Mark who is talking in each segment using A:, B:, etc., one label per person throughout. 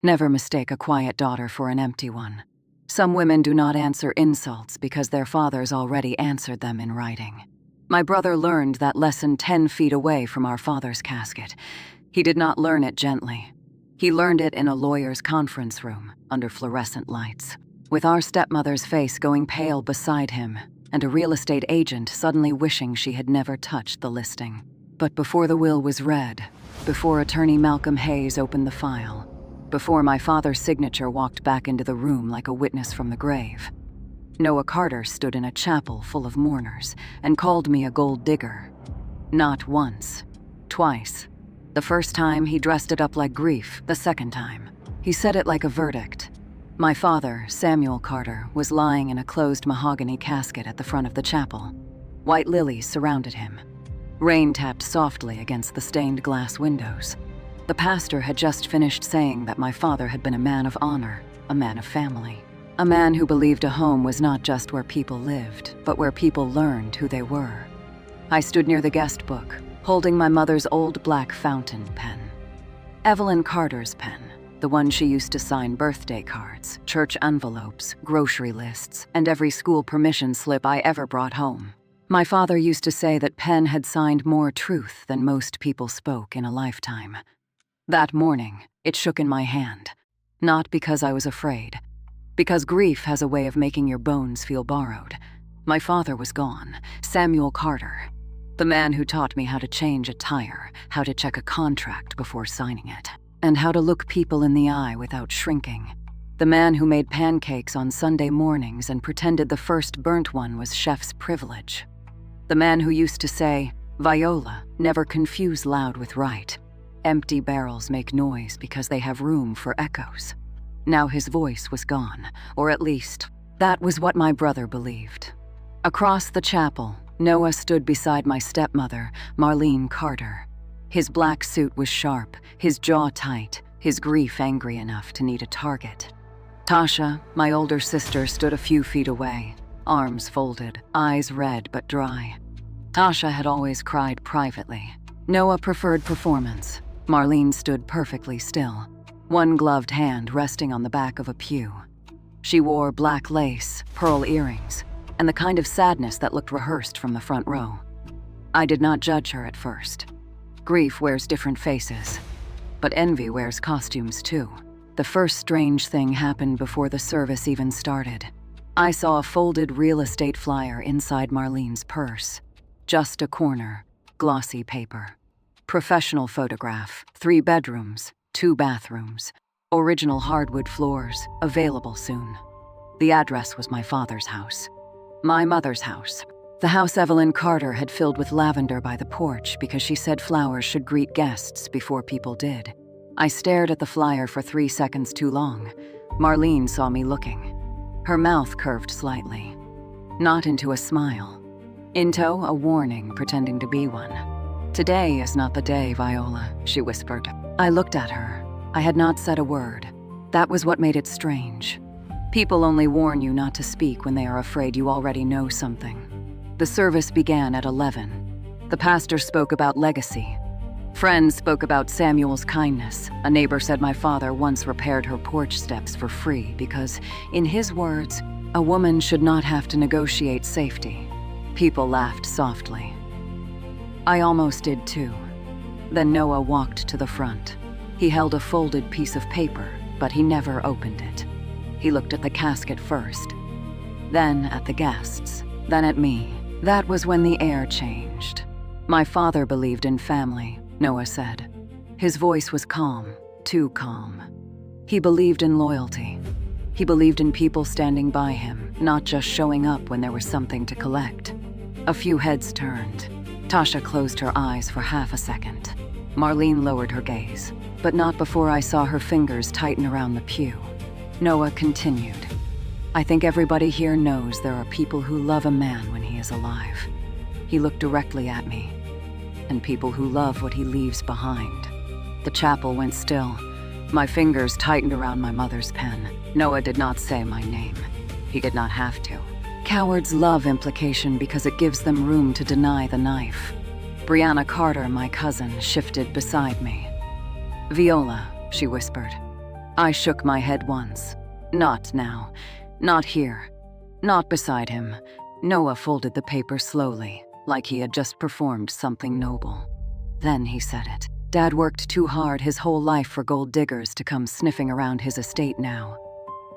A: Never mistake a quiet daughter for an empty one. Some women do not answer insults because their fathers already answered them in writing. My brother learned that lesson 10 feet away from our father's casket. He did not learn it gently. He learned it in a lawyer's conference room, under fluorescent lights, with our stepmother's face going pale beside him, and a real estate agent suddenly wishing she had never touched the listing. But before the will was read, before attorney Malcolm Hayes opened the file, before my father's signature walked back into the room like a witness from the grave, Noah Carter stood in a chapel full of mourners and called me a gold digger. Not once, twice. The first time, he dressed it up like grief. The second time, he said it like a verdict. My father, Samuel Carter, was lying in a closed mahogany casket at the front of the chapel. White lilies surrounded him. Rain tapped softly against the stained glass windows. The pastor had just finished saying that my father had been a man of honor, a man of family, a man who believed a home was not just where people lived, but where people learned who they were. I stood near the guest book, holding my mother's old black fountain pen. Evelyn Carter's pen, the one she used to sign birthday cards, church envelopes, grocery lists, and every school permission slip I ever brought home. My father used to say that pen had signed more truth than most people spoke in a lifetime. That morning, it shook in my hand, not because I was afraid, because grief has a way of making your bones feel borrowed. My father was gone, Samuel Carter, the man who taught me how to change a tire, how to check a contract before signing it, and how to look people in the eye without shrinking. The man who made pancakes on Sunday mornings and pretended the first burnt one was chef's privilege. The man who used to say, "Viola, never confuse loud with right. Empty barrels make noise because they have room for echoes." Now his voice was gone, or at least, that was what my brother believed. Across the chapel, Noah stood beside my stepmother, Marlene Carter. His black suit was sharp, his jaw tight, his grief angry enough to need a target. Tasha, my older sister, stood a few feet away, arms folded, eyes red but dry. Tasha had always cried privately. Noah preferred performance. Marlene stood perfectly still, one gloved hand resting on the back of a pew. She wore black lace, pearl earrings, and the kind of sadness that looked rehearsed from the front row. I did not judge her at first. Grief wears different faces, but envy wears costumes too. The first strange thing happened before the service even started. I saw a folded real estate flyer inside Marlene's purse. Just a corner, glossy paper. Professional photograph, 3 bedrooms, 2 bathrooms, original hardwood floors, available soon. The address was my father's house. My mother's house. The house Evelyn Carter had filled with lavender by the porch because she said flowers should greet guests before people did. I stared at the flyer for 3 seconds too long. Marlene saw me looking. Her mouth curved slightly. Not into a smile. Into a warning pretending to be one. "Today is not the day, Viola," she whispered. I looked at her. I had not said a word. That was what made it strange. People only warn you not to speak when they are afraid you already know something. The service began at 11. The pastor spoke about legacy. Friends spoke about Samuel's kindness. A neighbor said my father once repaired her porch steps for free because, in his words, a woman should not have to negotiate safety. People laughed softly. I almost did too. Then Noah walked to the front. He held a folded piece of paper, but he never opened it. He looked at the casket first, then at the guests, then at me. That was when the air changed. My father believed in family, Noah said. His voice was calm, too calm. He believed in loyalty. He believed in people standing by him, not just showing up when there was something to collect. A few heads turned. Tasha closed her eyes for half a second. Marlene lowered her gaze, but not before I saw her fingers tighten around the pew. Noah continued. "I think everybody here knows there are people who love a man when he is alive." He looked directly at me. "And people who love what he leaves behind." The chapel went still. My fingers tightened around my mother's pen. Noah did not say my name. He did not have to. Cowards love implication because it gives them room to deny the knife. Brianna Carter, my cousin, shifted beside me. "Viola," she whispered. I shook my head once. Not now. Not here. Not beside him. Noah folded the paper slowly, like he had just performed something noble. Then he said it. Dad worked too hard his whole life for gold diggers to come sniffing around his estate now.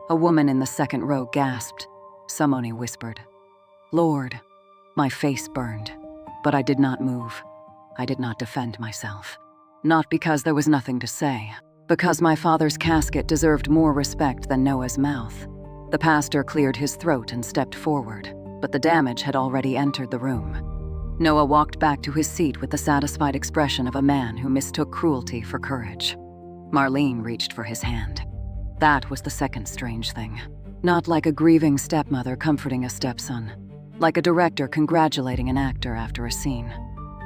A: A woman in the second row gasped. Simone whispered, "Lord." My face burned, but I did not move. I did not defend myself. Not because there was nothing to say, because my father's casket deserved more respect than Noah's mouth. The pastor cleared his throat and stepped forward, but the damage had already entered the room. Noah walked back to his seat with the satisfied expression of a man who mistook cruelty for courage. Marlene reached for his hand. That was the second strange thing. Not like a grieving stepmother comforting a stepson, like a director congratulating an actor after a scene.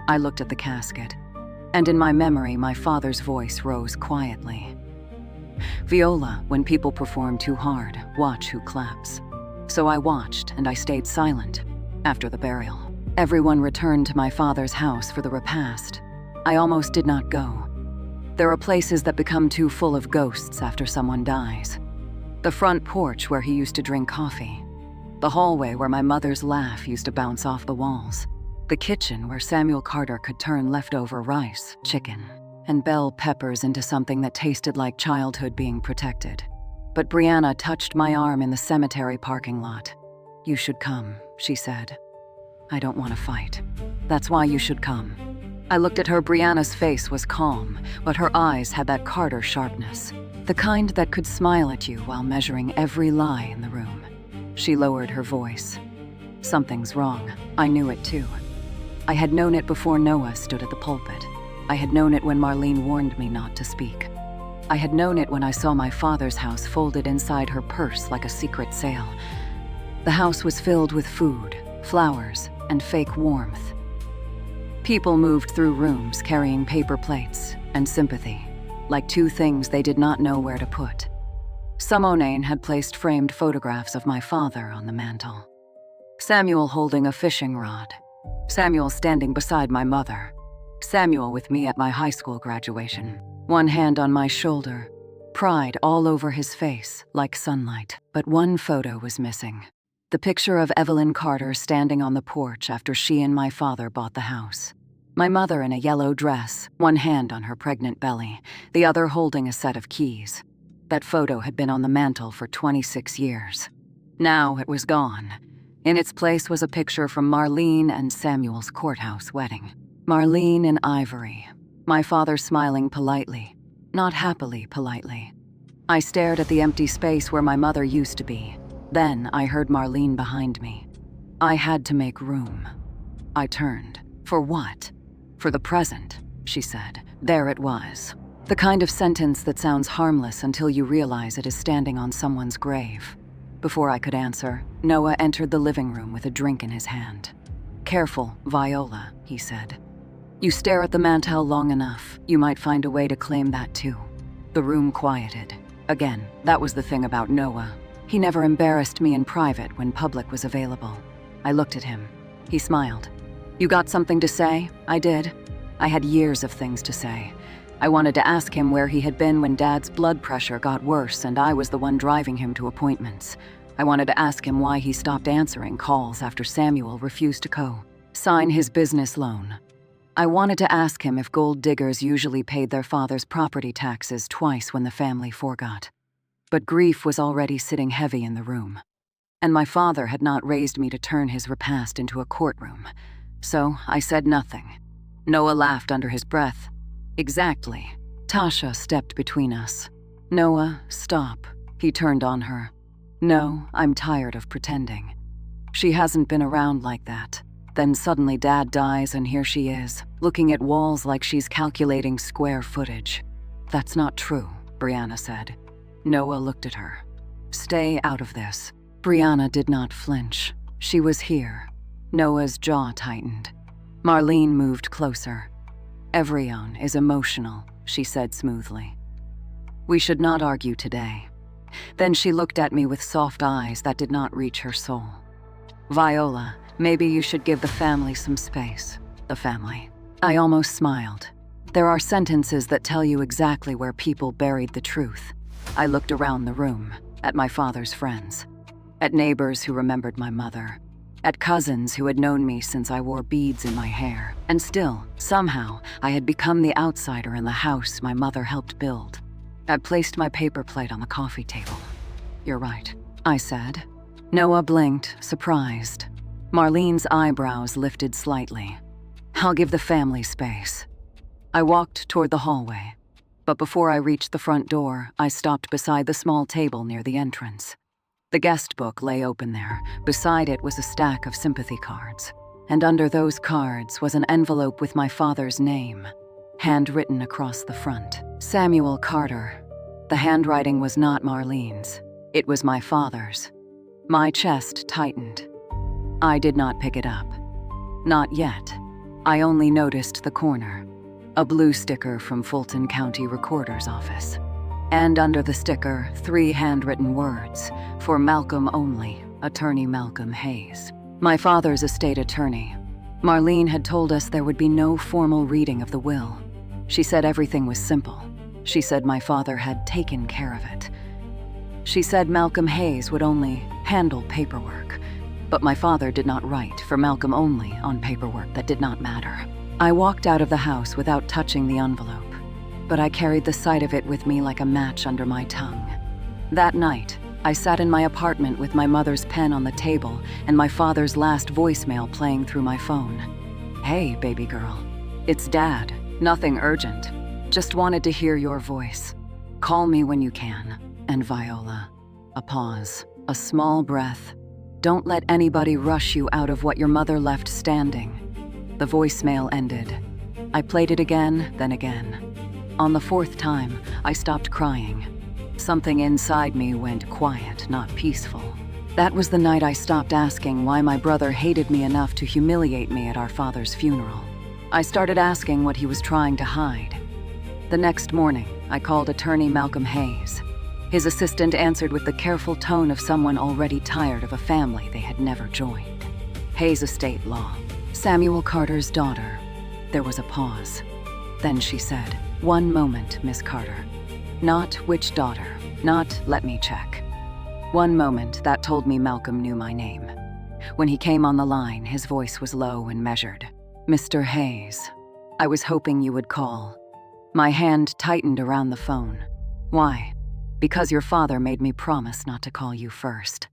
A: I looked at the casket, and in my memory, my father's voice rose quietly. "Viola, when people perform too hard, watch who claps." So I watched, and I stayed silent. After the burial, everyone returned to my father's house for the repast. I almost did not go. There are places that become too full of ghosts after someone dies. The front porch where he used to drink coffee. The hallway where my mother's laugh used to bounce off the walls. The kitchen where Samuel Carter could turn leftover rice, chicken, and bell peppers into something that tasted like childhood being protected. But Brianna touched my arm in the cemetery parking lot. "You should come," she said. "I don't want to fight. That's why you should come." I looked at her. Brianna's face was calm, but her eyes had that Carter sharpness, the kind that could smile at you while measuring every lie in the room. She lowered her voice. "Something's wrong. I knew it too. I had known it before Noah stood at the pulpit. I had known it when Marlene warned me not to speak. I had known it when I saw my father's house folded inside her purse like a secret sale. The house was filled with food, flowers, and fake warmth. People moved through rooms carrying paper plates and sympathy, like two things they did not know where to put. Simone had placed framed photographs of my father on the mantel. Samuel holding a fishing rod. Samuel standing beside my mother. Samuel with me at my high school graduation. One hand on my shoulder. Pride all over his face, like sunlight. But one photo was missing. The picture of Evelyn Carter standing on the porch after she and my father bought the house. My mother in a yellow dress, one hand on her pregnant belly, the other holding a set of keys. That photo had been on the mantel for 26 years. Now it was gone. In its place was a picture from Marlene and Samuel's courthouse wedding. Marlene in ivory. My father smiling politely, not happily politely. I stared at the empty space where my mother used to be. Then I heard Marlene behind me. I had to make room. I turned. For what? For the present, she said. There it was. The kind of sentence that sounds harmless until you realize it is standing on someone's grave. Before I could answer, Noah entered the living room with a drink in his hand. "Careful, Viola," he said. "You stare at the mantel long enough, you might find a way to claim that too." The room quieted. Again, that was the thing about Noah. He never embarrassed me in private when public was available. I looked at him. He smiled. "You got something to say?" I did. I had years of things to say. I wanted to ask him where he had been when Dad's blood pressure got worse and I was the one driving him to appointments. I wanted to ask him why he stopped answering calls after Samuel refused to sign his business loan. I wanted to ask him if gold diggers usually paid their father's property taxes twice when the family forgot. But grief was already sitting heavy in the room. And my father had not raised me to turn his repast into a courtroom. So I said nothing. Noah laughed under his breath. "Exactly." Tasha stepped between us. "Noah, stop." He turned on her. "No, I'm tired of pretending. She hasn't been around like that. Then suddenly Dad dies and here she is, looking at walls like she's calculating square footage." "That's not true," Brianna said. Noah looked at her. "Stay out of this." Brianna did not flinch. She was here. Noah's jaw tightened. Marlene moved closer. "Everyone is emotional," she said smoothly. "We should not argue today." Then she looked at me with soft eyes that did not reach her soul. "Viola, maybe you should give the family some space." The family. I almost smiled. There are sentences that tell you exactly where people buried the truth. I looked around the room, at my father's friends, at neighbors who remembered my mother, at cousins who had known me since I wore beads in my hair. And still, somehow, I had become the outsider in the house my mother helped build. I placed my paper plate on the coffee table. "You're right," I said. Noah blinked, surprised. Marlene's eyebrows lifted slightly. "I'll give the family space." I walked toward the hallway, but before I reached the front door, I stopped beside the small table near the entrance. The guest book lay open there. Beside it was a stack of sympathy cards, and under those cards was an envelope with my father's name, handwritten across the front. Samuel Carter. The handwriting was not Marlene's. It was my father's. My chest tightened. I did not pick it up. Not yet. I only noticed the corner. A blue sticker from Fulton County Recorder's Office. And under the sticker, 3 handwritten words, "For Malcolm only, Attorney Malcolm Hayes." My father's estate attorney. Marlene had told us there would be no formal reading of the will. She said everything was simple. She said my father had taken care of it. She said Malcolm Hayes would only handle paperwork, but my father did not write for Malcolm only on paperwork that did not matter. I walked out of the house without touching the envelope, but I carried the sight of it with me like a match under my tongue. That night, I sat in my apartment with my mother's pen on the table and my father's last voicemail playing through my phone. "Hey, baby girl. It's Dad. Nothing urgent. Just wanted to hear your voice. Call me when you can. And Viola." A pause, a small breath. "Don't let anybody rush you out of what your mother left standing." The voicemail ended. I played it again, then again. On the 4th time, I stopped crying. Something inside me went quiet, not peaceful. That was the night I stopped asking why my brother hated me enough to humiliate me at our father's funeral. I started asking what he was trying to hide. The next morning, I called attorney Malcolm Hayes. His assistant answered with the careful tone of someone already tired of a family they had never joined. "Hayes estate law. Samuel Carter's daughter." There was a pause. Then she said, "One moment, Miss Carter. Not which daughter, not let me check." One moment, that told me Malcolm knew my name. When he came on the line, his voice was low and measured. "Mr. Hayes, I was hoping you would call." My hand tightened around the phone. "Why?" "Because your father made me promise not to call you first."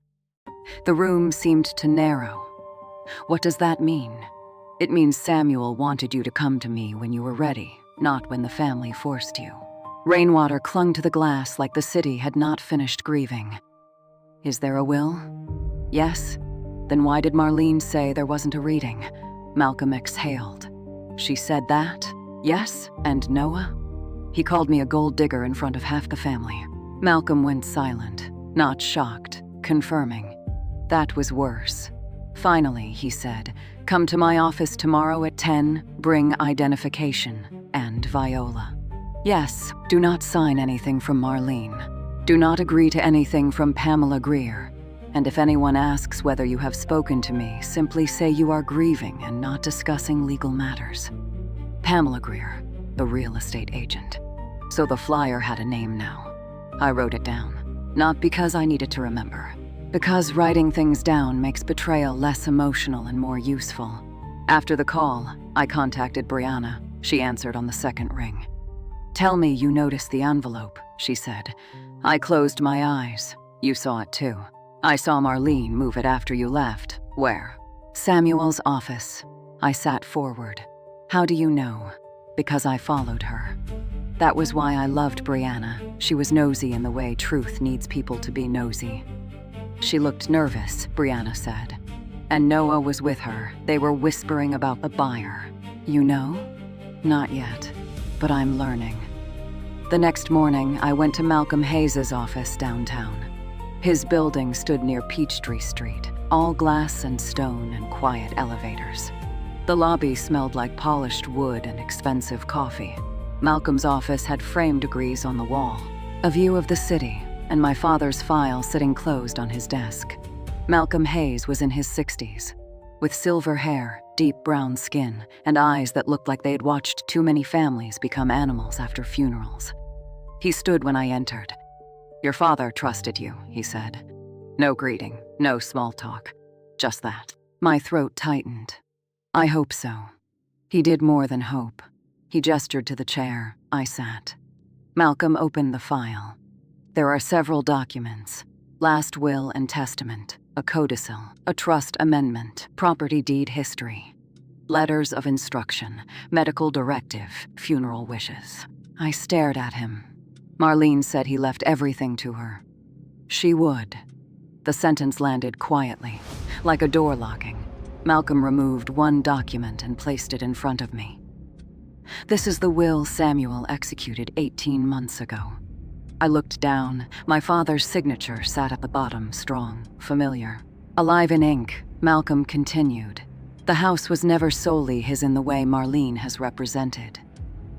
A: The room seemed to narrow. "What does that mean?" "It means Samuel wanted you to come to me when you were ready, not when the family forced you." Rainwater clung to the glass like the city had not finished grieving. "Is there a will?" "Yes." "Then why did Marlene say there wasn't a reading?" Malcolm exhaled. "She said that? Yes? And Noah?" He called me a gold digger in front of half the family. Malcolm went silent, not shocked, confirming. That was worse. Finally, he said, "Come to my office tomorrow at 10, bring identification, and Viola." "Yes, do not sign anything from Marlene. Do not agree to anything from Pamela Greer. And if anyone asks whether you have spoken to me, simply say you are grieving and not discussing legal matters." Pamela Greer, the real estate agent. So the flyer had a name now. I wrote it down, not because I needed to remember, because writing things down makes betrayal less emotional and more useful. After the call, I contacted Brianna. She answered on the 2nd ring. "Tell me you noticed the envelope," she said. I closed my eyes. "You saw it too. I saw Marlene move it after you left." "Where?" "Samuel's office." I sat forward. "How do you know?" "Because I followed her." That was why I loved Brianna. She was nosy in the way truth needs people to be nosy. She looked nervous, Brianna said. And Noah was with her. They were whispering about a buyer. "You know?" "Not yet, but I'm learning." The next morning, I went to Malcolm Hayes' office downtown. His building stood near Peachtree Street, all glass and stone and quiet elevators. The lobby smelled like polished wood and expensive coffee. Malcolm's office had frame degrees on the wall, a view of the city, and my father's file sitting closed on his desk. Malcolm Hayes was in his 60s, with silver hair, deep brown skin, and eyes that looked like they had watched too many families become animals after funerals. He stood when I entered. Your father trusted you, he said. No greeting, no small talk. Just that. My throat tightened. I hope so. He did more than hope. He gestured to the chair. I sat. Malcolm opened the file. There are several documents. Last will and testament, a codicil, a trust amendment, property deed history, letters of instruction, medical directive, funeral wishes. I stared at him. Marlene said he left everything to her. She would. The sentence landed quietly, like a door locking. Malcolm removed one document and placed it in front of me. This is the will Samuel executed 18 months ago. I looked down. My father's signature sat at the bottom, strong, familiar. Alive in ink, Malcolm continued. The house was never solely his in the way Marlene has represented.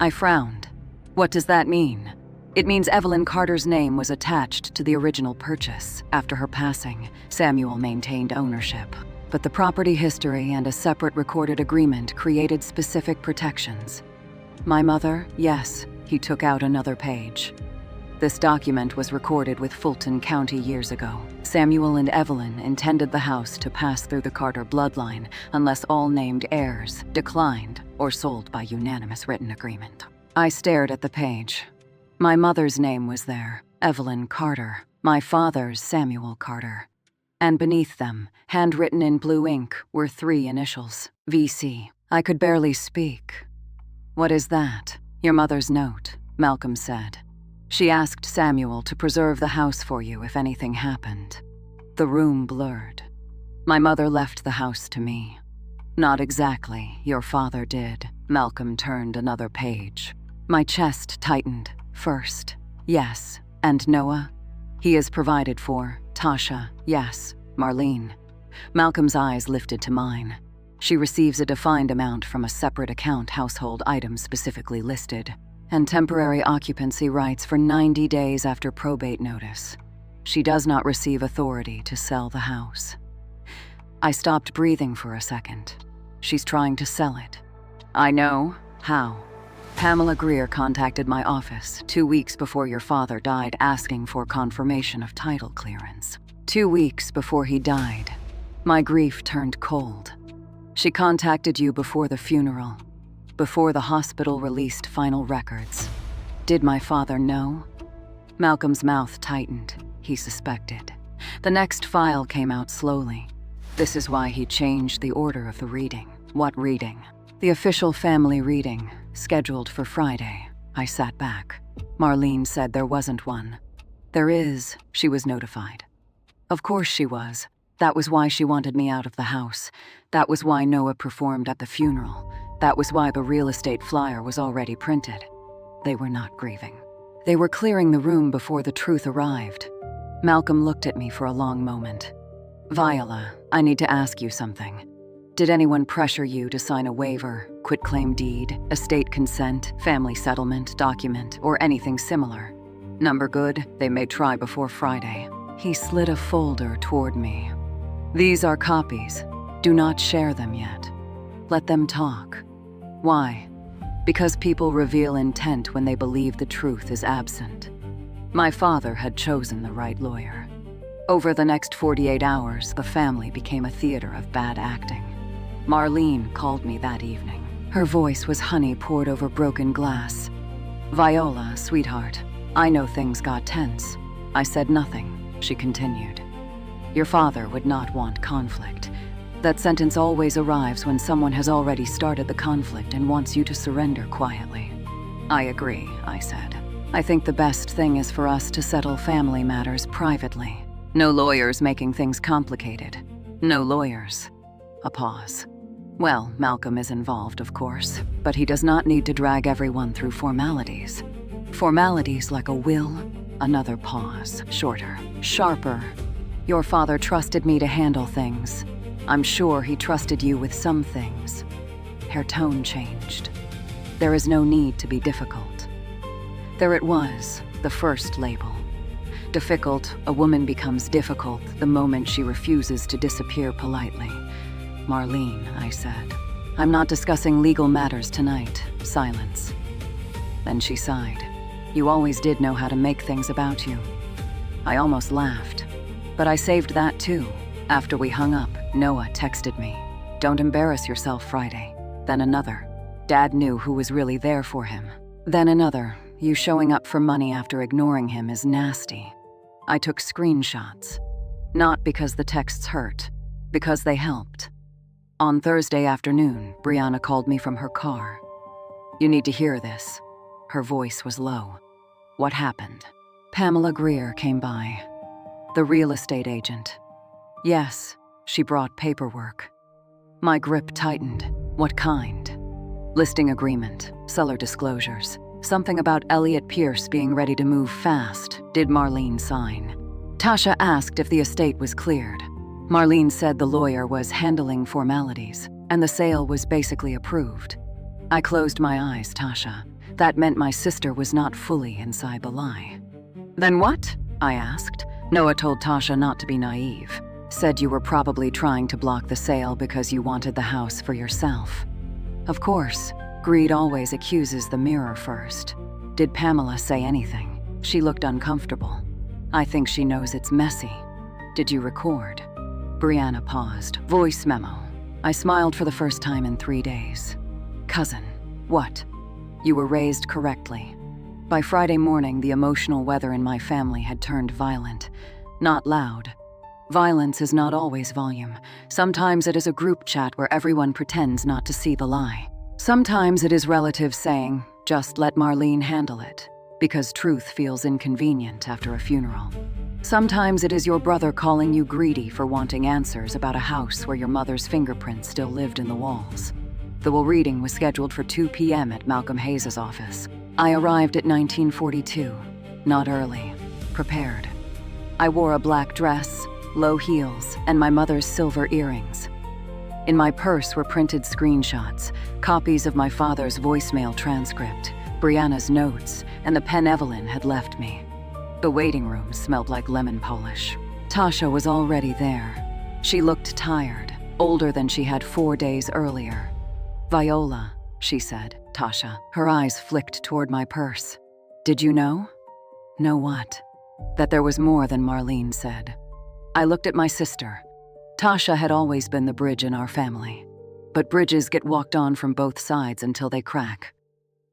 A: I frowned. What does that mean? It means Evelyn Carter's name was attached to the original purchase. After her passing, Samuel maintained ownership. But the property history and a separate recorded agreement created specific protections. My mother, yes, he took out another page. This document was recorded with Fulton County years ago. Samuel and Evelyn intended the house to pass through the Carter bloodline unless all named heirs declined or sold by unanimous written agreement. I stared at the page. My mother's name was there, Evelyn Carter. My father's Samuel Carter. And beneath them, handwritten in blue ink, were 3 initials, VC. I could barely speak. What is that? Your mother's note, Malcolm said. She asked Samuel to preserve the house for you if anything happened. The room blurred. My mother left the house to me. Not exactly, your father did. Malcolm turned another page. My chest tightened. First, yes. And Noah? He is provided for. Tasha, yes. Marlene. Malcolm's eyes lifted to mine. She receives a defined amount from a separate account, household items specifically listed, and temporary occupancy rights for 90 days after probate notice. She does not receive authority to sell the house. I stopped breathing for a second. She's trying to sell it. I know. How? Pamela Greer contacted my office 2 weeks before your father died asking for confirmation of title clearance. 2 weeks before he died. My grief turned cold. She contacted you before the funeral, before the hospital released final records. Did my father know? Malcolm's mouth tightened. He suspected. The next file came out slowly. This is why he changed the order of the reading. What reading? The official family reading, scheduled for Friday. I sat back. Marlene said there wasn't one. There is, she was notified. Of course she was. That was why she wanted me out of the house. That was why Noah performed at the funeral. That was why the real estate flyer was already printed. They were not grieving. They were clearing the room before the truth arrived. Malcolm looked at me for a long moment. Viola, I need to ask you something. Did anyone pressure you to sign a waiver, quitclaim deed, estate consent, family settlement, document, or anything similar? Number good, they may try before Friday. He slid a folder toward me. These are copies. Do not share them yet. Let them talk. Why? Because people reveal intent when they believe the truth is absent. My father had chosen the right lawyer. Over the next 48 hours, the family became a theater of bad acting. Marlene called me that evening. Her voice was honey poured over broken glass. Viola, sweetheart, I know things got tense. I said nothing, she continued. Your father would not want conflict. That sentence always arrives when someone has already started the conflict and wants you to surrender quietly. I agree, I said. I think the best thing is for us to settle family matters privately. No lawyers making things complicated. No lawyers. A pause. Well, Malcolm is involved, of course, but he does not need to drag everyone through formalities. Formalities like a will. Another pause, shorter, sharper. Your father trusted me to handle things. I'm sure he trusted you with some things. Her tone changed. There is no need to be difficult. There it was, the first label. Difficult, a woman becomes difficult the moment she refuses to disappear politely. Marlene, I said. I'm not discussing legal matters tonight. Silence. Then she sighed. You always did know how to make things about you. I almost laughed. But I saved that too. After we hung up, Noah texted me, "Don't embarrass yourself Friday." Then another, "Dad knew who was really there for him." Then another, "You showing up for money after ignoring him is nasty." I took screenshots. Not because the texts hurt, because they helped. On Thursday afternoon, Brianna called me from her car. "You need to hear this." Her voice was low. "What happened?" Pamela Greer came by. The real estate agent. Yes, she brought paperwork. My grip tightened. What kind? Listing agreement, seller disclosures, something about Elliot Pierce being ready to move fast. Did Marlene sign? Tasha asked if the estate was cleared. Marlene said the lawyer was handling formalities, and the sale was basically approved. I closed my eyes, Tasha. That meant my sister was not fully inside the lie. "Then what?" I asked. Noah told Tasha not to be naive. Said you were probably trying to block the sale because you wanted the house for yourself. Of course, greed always accuses the mirror first. Did Pamela say anything? She looked uncomfortable. I think she knows it's messy. Did you record? Brianna paused. Voice memo. I smiled for the first time in 3 days. Cousin, what? You were raised correctly. By Friday morning, the emotional weather in my family had turned violent. Not loud. Violence is not always volume. Sometimes it is a group chat where everyone pretends not to see the lie. Sometimes it is relatives saying, "Just let Marlene handle it," because truth feels inconvenient after a funeral. Sometimes it is your brother calling you greedy for wanting answers about a house where your mother's fingerprints still lived in the walls. The will reading was scheduled for 2 p.m. at Malcolm Hayes' office. I arrived at 1942, not early, prepared. I wore a black dress, low heels, and my mother's silver earrings. In my purse were printed screenshots, copies of my father's voicemail transcript, Brianna's notes, and the pen Evelyn had left me. The waiting room smelled like lemon polish. Tasha was already there. She looked tired, older than she had 4 days earlier. "Viola," she said, Tasha. Her eyes flicked toward my purse. "Did you know?" "Know what?" "That there was more than Marlene said." I looked at my sister. Tasha had always been the bridge in our family. But bridges get walked on from both sides until they crack.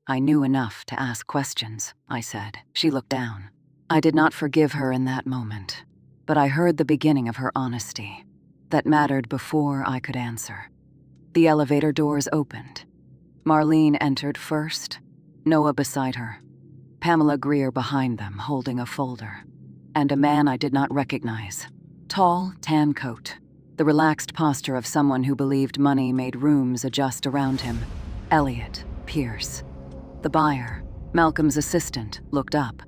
A: "I knew enough to ask questions," I said. She looked down. I did not forgive her in that moment, but I heard the beginning of her honesty. That mattered before I could answer. The elevator doors opened. Marlene entered first, Noah beside her, Pamela Greer behind them holding a folder, and a man I did not recognize. Tall, tan coat, the relaxed posture of someone who believed money made rooms adjust around him. Elliot Pierce. The buyer, Malcolm's assistant, looked up.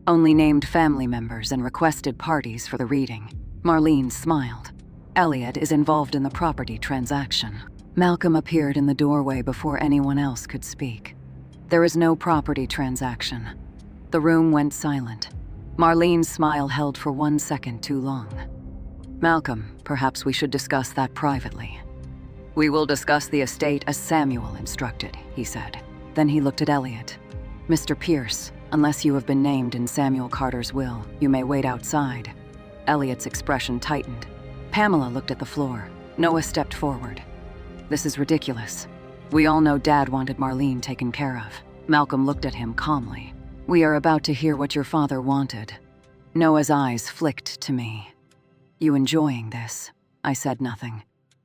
A: Only named family members and requested parties for the reading. Marlene smiled. Elliot is involved in the property transaction. Malcolm appeared in the doorway before anyone else could speak. There is no property transaction. The room went silent. Marlene's smile held for 1 second too long. "Malcolm, perhaps we should discuss that privately." "We will discuss the estate as Samuel instructed," he said. Then he looked at Elliot. "Mr. Pierce, unless you have been named in Samuel Carter's will, you may wait outside." Elliot's expression tightened. Pamela looked at the floor. Noah stepped forward. "This is ridiculous. We all know Dad wanted Marlene taken care of." Malcolm looked at him calmly. "We are about to hear what your father wanted." Noah's eyes flicked to me. "You enjoying this?" I said nothing.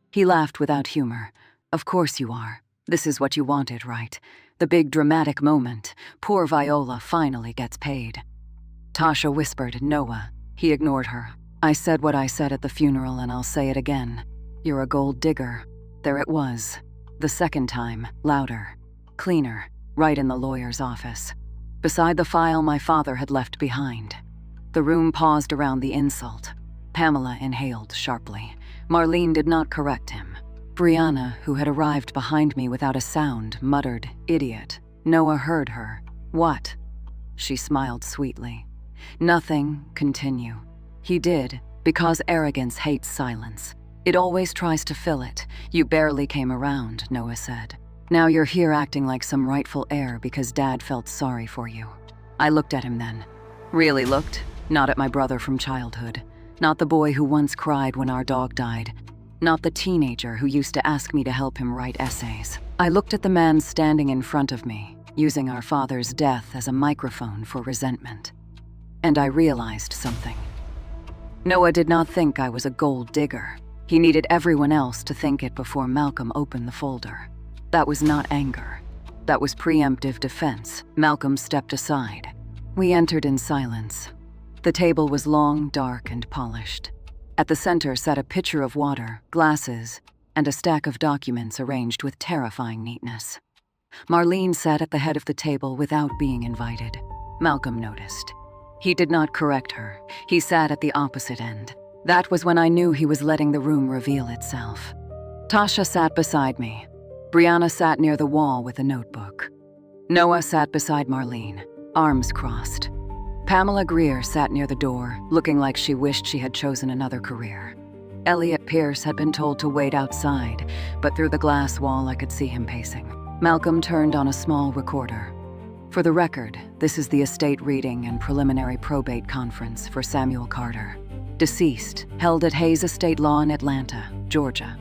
A: He laughed without humor. "Of course you are. This is what you wanted, right? The big dramatic moment. Poor Viola finally gets paid." Tasha whispered, "Noah." He ignored her. "I said what I said at the funeral and I'll say it again. You're a gold digger." There it was. The second time, louder, cleaner, right in the lawyer's office. Beside the file my father had left behind. The room paused around the insult. Pamela inhaled sharply. Marlene did not correct him. Brianna, who had arrived behind me without a sound, muttered, "Idiot." Noah heard her. "What?" She smiled sweetly. "Nothing, continue." He did, because arrogance hates silence. It always tries to fill it. "You barely came around," Noah said. "Now you're here acting like some rightful heir because Dad felt sorry for you." I looked at him then. "Really looked?" Not at my brother from childhood. Not the boy who once cried when our dog died. Not the teenager who used to ask me to help him write essays. I looked at the man standing in front of me, using our father's death as a microphone for resentment. And I realized something. Noah did not think I was a gold digger. He needed everyone else to think it before Malcolm opened the folder. That was not anger. That was preemptive defense. Malcolm stepped aside. We entered in silence. The table was long, dark, and polished. At the center sat a pitcher of water, glasses, and a stack of documents arranged with terrifying neatness. Marlene sat at the head of the table without being invited. Malcolm noticed. He did not correct her. He sat at the opposite end. That was when I knew he was letting the room reveal itself. Tasha sat beside me. Brianna sat near the wall with a notebook. Noah sat beside Marlene, arms crossed. Pamela Greer sat near the door, looking like she wished she had chosen another career. Elliot Pierce had been told to wait outside, but through the glass wall I could see him pacing. Malcolm turned on a small recorder. For the record, this is the estate reading and preliminary probate conference for Samuel Carter, deceased, held at Hayes Estate Law in Atlanta, Georgia.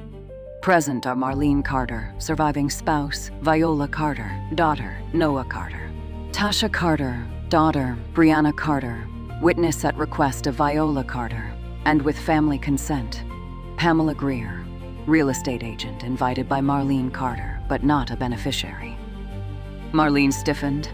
A: Present are Marlene Carter, surviving spouse, Viola Carter, daughter, Noah Carter. Tasha Carter, daughter, Brianna Carter, witness at request of Viola Carter, and with family consent, Pamela Greer, real estate agent invited by Marlene Carter, but not a beneficiary. Marlene stiffened.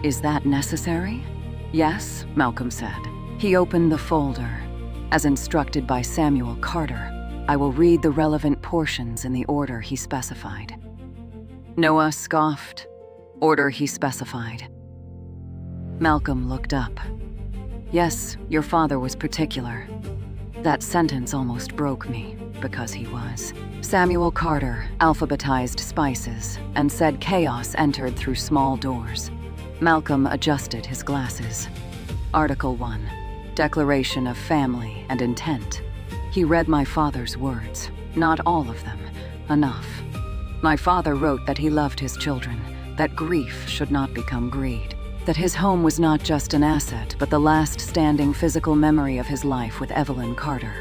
A: Is that necessary? Yes, Malcolm said. He opened the folder. As instructed by Samuel Carter, I will read the relevant portions in the order he specified. Noah scoffed. Order he specified. Malcolm looked up. Yes, your father was particular. That sentence almost broke me, because he was. Samuel Carter alphabetized spices and said chaos entered through small doors. Malcolm adjusted his glasses. Article 1, Declaration of Family and Intent. He read my father's words, not all of them, enough. My father wrote that he loved his children, that grief should not become greed, that his home was not just an asset, but the last standing physical memory of his life with Evelyn Carter.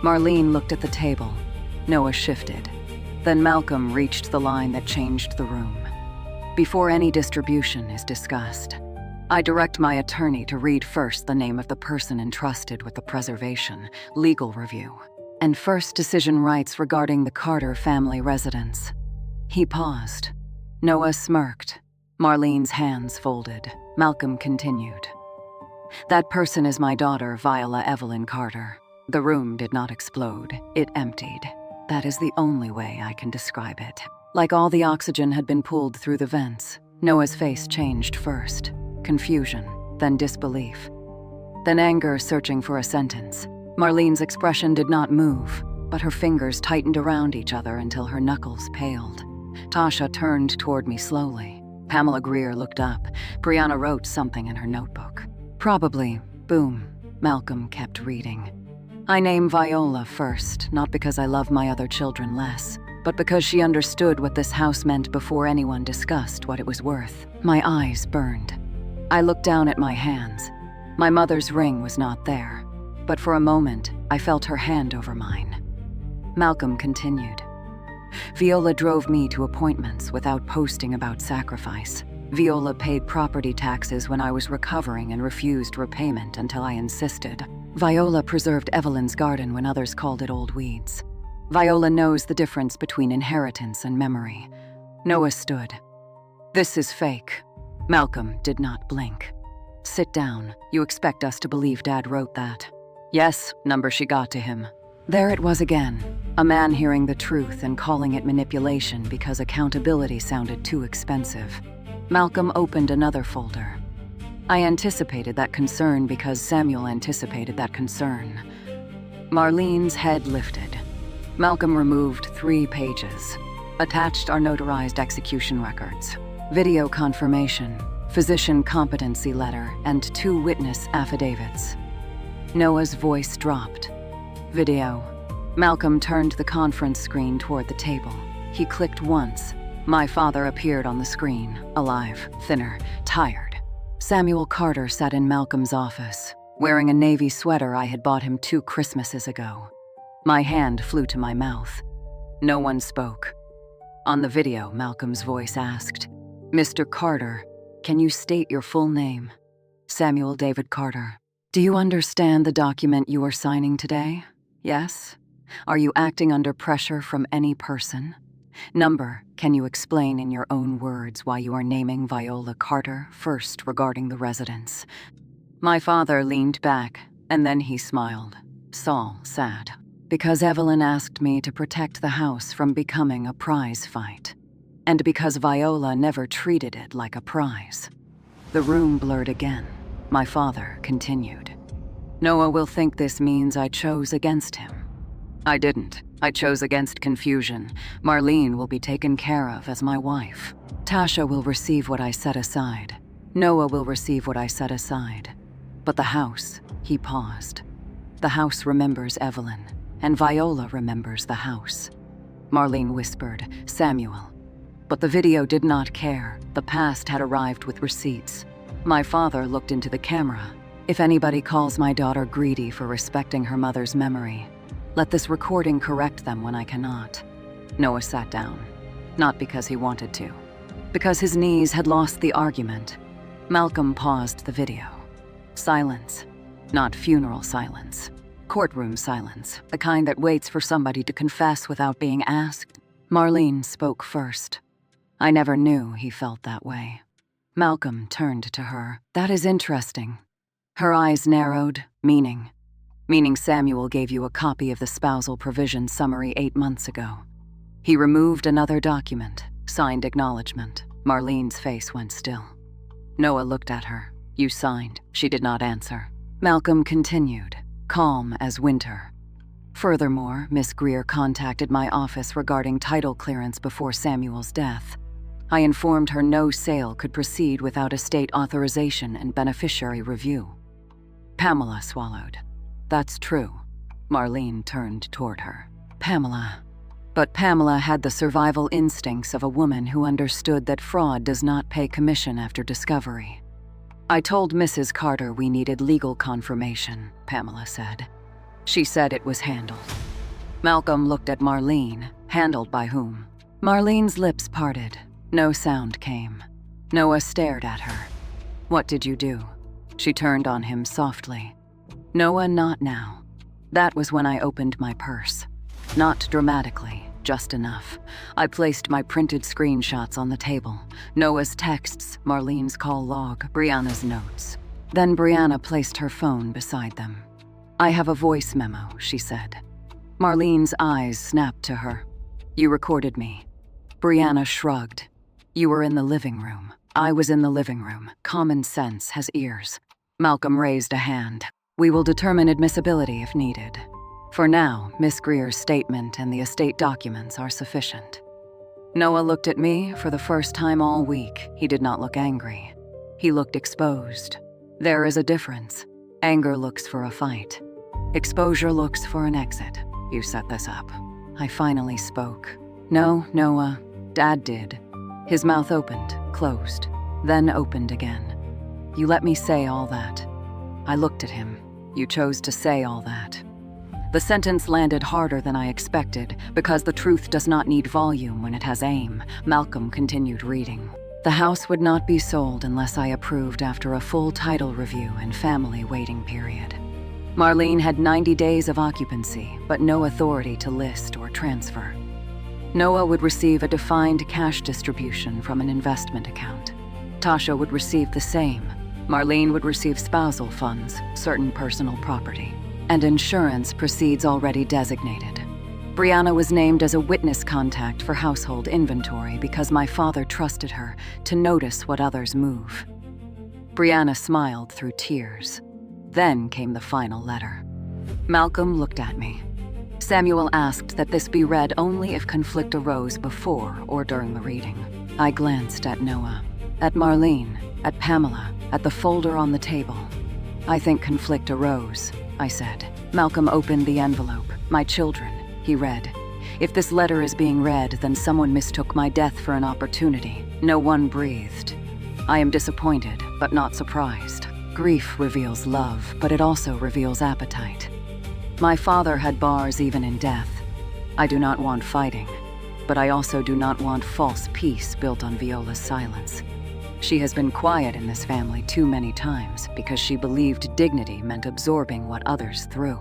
A: Marlene looked at the table. Noah shifted. Then Malcolm reached the line that changed the room. Before any distribution is discussed, I direct my attorney to read first the name of the person entrusted with the preservation, legal review, and first decision rights regarding the Carter family residence. He paused. Noah smirked. Marlene's hands folded. Malcolm continued. That person is my daughter, Viola Evelyn Carter. The room did not explode. It emptied. That is the only way I can describe it. Like all the oxygen had been pulled through the vents, Noah's face changed first. Confusion, then disbelief. Then anger searching for a sentence. Marlene's expression did not move, but her fingers tightened around each other until her knuckles paled. Tasha turned toward me slowly. Pamela Greer looked up. Brianna wrote something in her notebook. Probably, boom. Malcolm kept reading. I name Viola first, not because I love my other children less, but because she understood what this house meant before anyone discussed what it was worth. My eyes burned. I looked down at my hands. My mother's ring was not there, but for a moment, I felt her hand over mine. Malcolm continued. Viola drove me to appointments without posting about sacrifice. Viola paid property taxes when I was recovering and refused repayment until I insisted. Viola preserved Evelyn's garden when others called it old weeds. Viola knows the difference between inheritance and memory. Noah stood. This is fake. Malcolm did not blink. Sit down. You expect us to believe Dad wrote that. Yes, number she got to him. There it was again. A man hearing the truth and calling it manipulation because accountability sounded too expensive. Malcolm opened another folder. I anticipated that concern because Samuel anticipated that concern. Marlene's head lifted. Malcolm removed 3 pages. Attached are notarized execution records, video confirmation, physician competency letter, and 2 witness affidavits. Noah's voice dropped. Video. Malcolm turned the conference screen toward the table. He clicked once. My father appeared on the screen, alive, thinner, tired. Samuel Carter sat in Malcolm's office. wearing a navy sweater I had bought him 2 Christmases ago. My hand flew to my mouth. No one spoke. On the video, Malcolm's voice asked, "Mr. Carter, can you state your full name?" "Samuel David Carter." "Do you understand the document you are signing today? Yes? Are you acting under pressure from any person? Number, can you explain in your own words why you are naming Viola Carter first regarding the residence?" My father leaned back, and then he smiled. Saul sad. "Because Evelyn asked me to protect the house from becoming a prize fight. And because Viola never treated it like a prize." The room blurred again. My father continued. "Noah will think this means I chose against him. I didn't. I chose against confusion. Marlene will be taken care of as my wife. Tasha will receive what I set aside. Noah will receive what I set aside. But the house," he paused. "The house remembers Evelyn, and Viola remembers the house." Marlene whispered, "Samuel." But the video did not care. The past had arrived with receipts. My father looked into the camera. "If anybody calls my daughter greedy for respecting her mother's memory, let this recording correct them when I cannot." Noah sat down. Not because he wanted to. Because his knees had lost the argument. Malcolm paused the video. Silence. Not funeral silence. Courtroom silence, the kind that waits for somebody to confess without being asked. Marlene spoke first. I never knew he felt that way. Malcolm turned to her. "That is interesting." Her eyes narrowed. Meaning Samuel gave you a copy of the spousal provision summary 8 months ago. He removed another document, signed acknowledgement. Marlene's face went still. Noah looked at her. "You signed." She did not answer. Malcolm continued, calm as winter. "Furthermore, Miss Greer contacted my office regarding title clearance before Samuel's death. I informed her no sale could proceed without estate authorization and beneficiary review." Pamela swallowed. "That's true." Marlene turned toward her. "Pamela." But Pamela had the survival instincts of a woman who understood that fraud does not pay commission after discovery. "I told Mrs. Carter we needed legal confirmation," Pamela said. "She said it was handled." Malcolm looked at Marlene. Handled by whom? Marlene's lips parted. No sound came. Noah stared at her. "What did you do?" She turned on him softly. "Noah, not now. That was when I opened my purse. Not dramatically, just enough. I placed my printed screenshots on the table. Noah's texts, Marlene's call log, Brianna's notes. Then Brianna placed her phone beside them. "I have a voice memo," she said. Marlene's eyes snapped to her. "You recorded me." Brianna shrugged. "You were in the living room. I was in the living room. Common sense has ears." Malcolm raised a hand. "We will determine admissibility if needed. For now, Miss Greer's statement and the estate documents are sufficient." Noah looked at me for the first time all week. He did not look angry. He looked exposed. There is a difference. Anger looks for a fight. Exposure looks for an exit. "You set this up." I finally spoke. "No, Noah. Dad did." His mouth opened, closed, then opened again. "You let me say all that." I looked at him. "You chose to say all that." The sentence landed harder than I expected, because the truth does not need volume when it has aim. Malcolm continued reading. "The house would not be sold unless I approved after a full title review and family waiting period. Marlene had 90 days of occupancy, but no authority to list or transfer. Noah would receive a defined cash distribution from an investment account. Tasha would receive the same. Marlene would receive spousal funds, certain personal property, and insurance proceeds already designated. Brianna was named as a witness contact for household inventory because my father trusted her to notice what others move. Brianna smiled through tears. Then came the final letter. Malcolm looked at me. Samuel asked that this be read only if conflict arose before or during the reading. I glanced at Noah, at Marlene, at Pamela, at the folder on the table. "I think conflict arose," I said. Malcolm opened the envelope. "My children," he read. "If this letter is being read, then someone mistook my death for an opportunity." No one breathed. "I am disappointed, but not surprised. Grief reveals love, but it also reveals appetite. My father had bars even in death. I do not want fighting, but I also do not want false peace built on Viola's silence. She has been quiet in this family too many times because she believed dignity meant absorbing what others threw.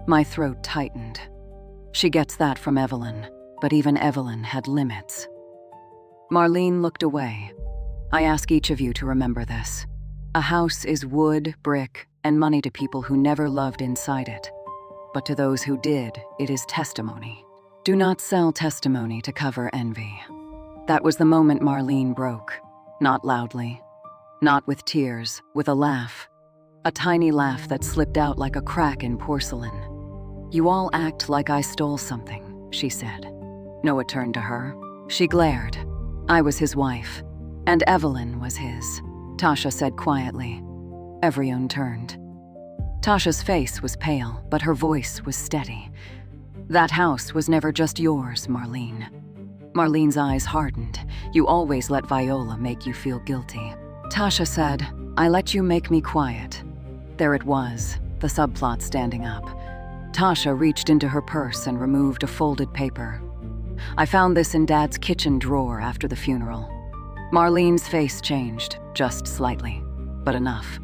A: My throat tightened. She gets that from Evelyn, but even Evelyn had limits. Marlene looked away. I ask each of you to remember this. A house is wood, brick, and money to people who never loved inside it. But to those who did, it is testimony. Do not sell testimony to cover envy. That was the moment Marlene broke. Not loudly, not with tears, with a laugh. A tiny laugh that slipped out like a crack in porcelain. "You all act like I stole something," she said. Noah turned to her. She glared. I was his wife, and Evelyn was his. Tasha said quietly. Everyone turned. Tasha's face was pale, but her voice was steady. "That house was never just yours, Marlene." Marlene's eyes hardened. "You always let Viola make you feel guilty." Tasha said, "I let you make me quiet." There it was, the subplot standing up. Tasha reached into her purse and removed a folded paper. "I found this in Dad's kitchen drawer after the funeral." Marlene's face changed, just slightly, but enough.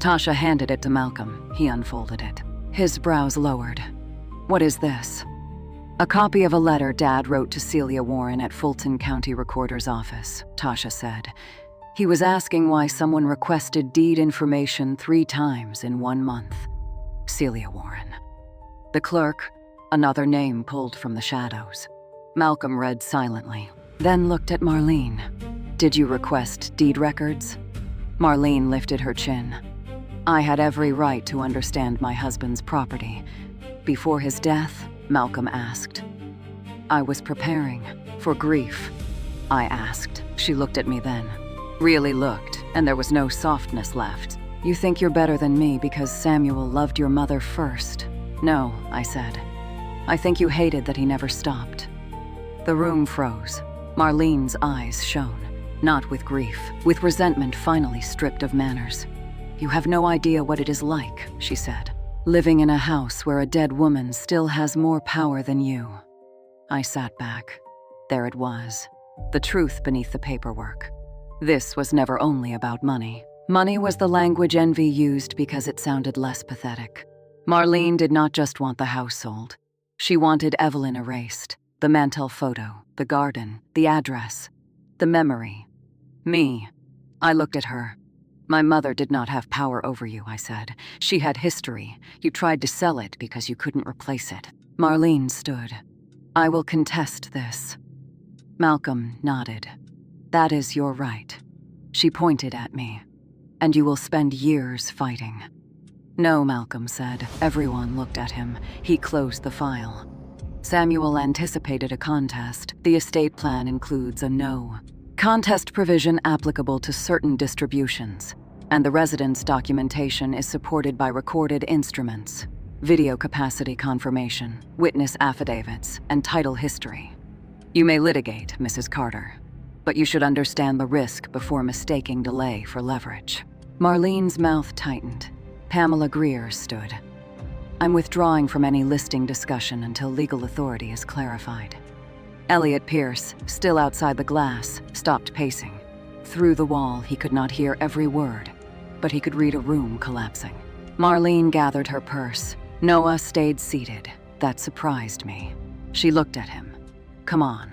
A: Tasha handed it to Malcolm. He unfolded it. His brows lowered. "What is this?" "A copy of a letter Dad wrote to Celia Warren at Fulton County Recorder's office," Tasha said. "He was asking why someone requested deed information 3 times in 1 month. Celia Warren." The clerk, another name pulled from the shadows. Malcolm read silently, then looked at Marlene. "Did you request deed records?" Marlene lifted her chin. "I had every right to understand my husband's property. Before his death?" Malcolm asked. "I was preparing for grief." I asked. She looked at me then. Really looked, and there was no softness left. "You think you're better than me because Samuel loved your mother first." "No," I said. "I think you hated that he never stopped." The room froze. Marlene's eyes shone, not with grief, with resentment finally stripped of manners. "You have no idea what it is like," she said. "Living in a house where a dead woman still has more power than you." I sat back. There it was, the truth beneath the paperwork. This was never only about money. Money was the language envy used because it sounded less pathetic. Marlene did not just want the house sold. She wanted Evelyn erased. The mantel photo, the garden, the address, the memory. Me. I looked at her. "My mother did not have power over you," I said. "She had history. You tried to sell it because you couldn't replace it." Marlene stood. "I will contest this." Malcolm nodded. "That is your right." She pointed at me. "And you will spend years fighting." "No," Malcolm said. Everyone looked at him. He closed the file. Samuel anticipated a contest. The estate plan includes a no contest provision applicable to certain distributions, and the residence documentation is supported by recorded instruments, video capacity confirmation, witness affidavits, and title history. You may litigate, Mrs. Carter, but you should understand the risk before mistaking delay for leverage. Marlene's mouth tightened. Pamela Greer stood. "I'm withdrawing from any listing discussion until legal authority is clarified." Elliot Pierce, still outside the glass, stopped pacing. Through the wall, he could not hear every word, but he could read a room collapsing. Marlene gathered her purse. Noah stayed seated. That surprised me. She looked at him. "Come on."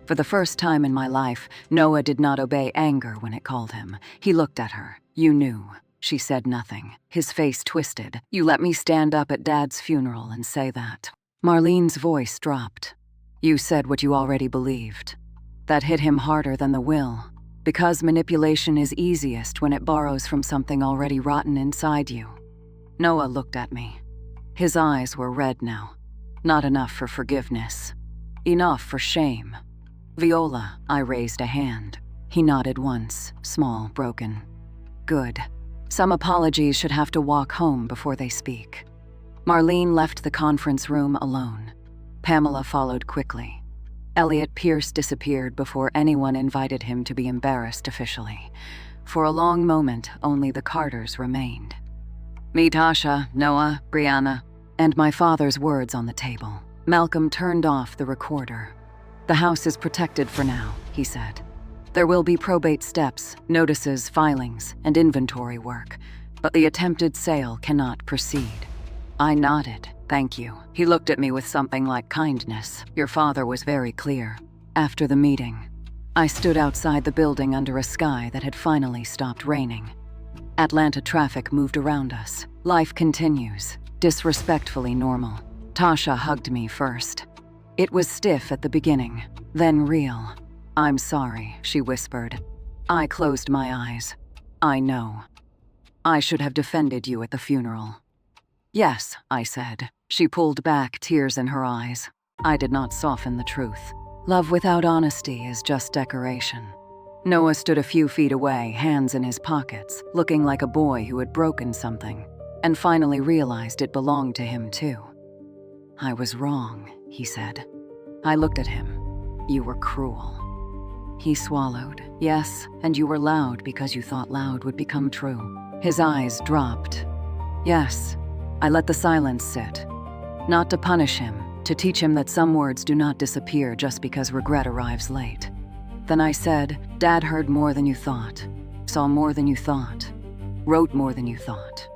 A: For the first time in my life, Noah did not obey anger when it called him. He looked at her. "You knew." She said nothing. His face twisted. "You let me stand up at Dad's funeral and say that." Marlene's voice dropped. "You said what you already believed." That hit him harder than the will, because manipulation is easiest when it borrows from something already rotten inside you. Noah looked at me. His eyes were red now. Not enough for forgiveness. Enough for shame. "Viola," I raised a hand. He nodded once, small, broken. "Good. Some apologies should have to walk home before they speak." Marlene left the conference room alone. Pamela followed quickly. Elliot Pierce disappeared before anyone invited him to be embarrassed officially. For a long moment, only the Carters remained. Me, Tasha, Noah, Brianna, and my father's words on the table. Malcolm turned off the recorder. The house is protected for now, he said. There will be probate steps, notices, filings, and inventory work, but the attempted sale cannot proceed. I nodded. Thank you. He looked at me with something like kindness. Your father was very clear. After the meeting, I stood outside the building under a sky that had finally stopped raining. Atlanta traffic moved around us. Life continues, disrespectfully normal. Tasha hugged me first. It was stiff at the beginning, then real. I'm sorry, she whispered. I closed my eyes. I know. I should have defended you at the funeral. Yes, I said. She pulled back, tears in her eyes. I did not soften the truth. Love without honesty is just decoration. Noah stood a few feet away, hands in his pockets, looking like a boy who had broken something, and finally realized it belonged to him too. I was wrong, he said. I looked at him. You were cruel. He swallowed. Yes, and you were loud because you thought loud would become true. His eyes dropped. Yes, I let the silence sit. Not to punish him, to teach him that some words do not disappear just because regret arrives late. Then I said, Dad heard more than you thought, saw more than you thought, wrote more than you thought.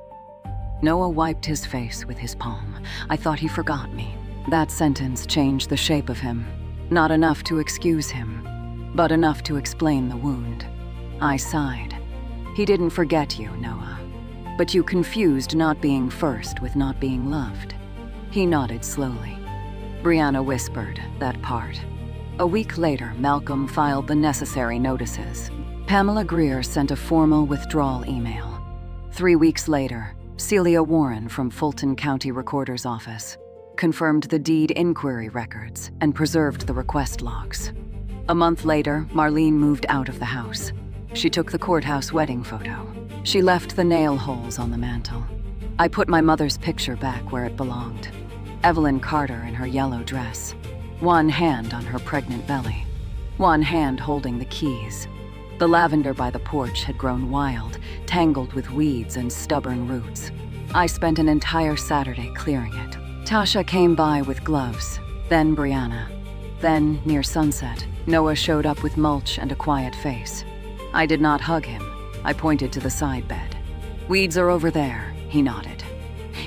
A: Noah wiped his face with his palm. I thought he forgot me. That sentence changed the shape of him. Not enough to excuse him, but enough to explain the wound. I sighed. He didn't forget you, Noah. But you confused not being first with not being loved. He nodded slowly. Brianna whispered, that part. A week later, Malcolm filed the necessary notices. Pamela Greer sent a formal withdrawal email. 3 weeks later, Celia Warren from Fulton County Recorder's Office confirmed the deed inquiry records and preserved the request logs. A month later, Marlene moved out of the house. She took the courthouse wedding photo. She left the nail holes on the mantel. I put my mother's picture back where it belonged. Evelyn Carter in her yellow dress, one hand on her pregnant belly, one hand holding the keys. The lavender by the porch had grown wild, tangled with weeds and stubborn roots. I spent an entire Saturday clearing it. Tasha came by with gloves, then Brianna. Then, near sunset, Noah showed up with mulch and a quiet face. I did not hug him. I pointed to the side bed. Weeds are over there, he nodded.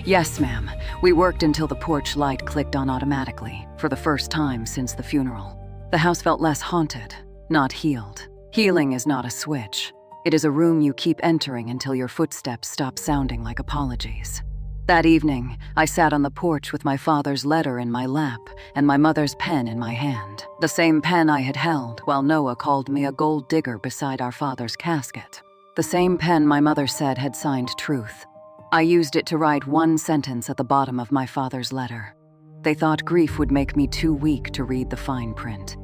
A: Yes, ma'am. We worked until the porch light clicked on automatically, for the first time since the funeral. The house felt less haunted, not healed. Healing is not a switch. It is a room you keep entering until your footsteps stop sounding like apologies. That evening, I sat on the porch with my father's letter in my lap and my mother's pen in my hand. The same pen I had held while Noah called me a gold digger beside our father's casket. The same pen my mother said had signed truth. I used it to write one sentence at the bottom of my father's letter. They thought grief would make me too weak to read the fine print.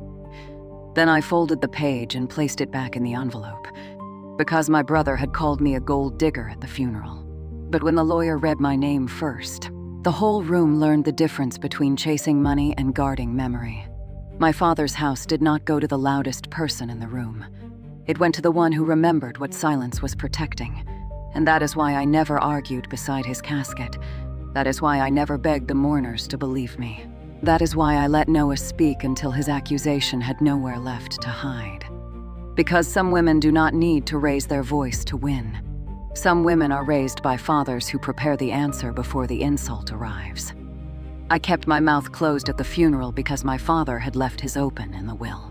A: Then I folded the page and placed it back in the envelope, because my brother had called me a gold digger at the funeral. But when the lawyer read my name first, the whole room learned the difference between chasing money and guarding memory. My father's house did not go to the loudest person in the room. It went to the one who remembered what silence was protecting. And that is why I never argued beside his casket. That is why I never begged the mourners to believe me. That is why I let Noah speak until his accusation had nowhere left to hide. Because some women do not need to raise their voice to win. Some women are raised by fathers who prepare the answer before the insult arrives. I kept my mouth closed at the funeral because my father had left his open in the will.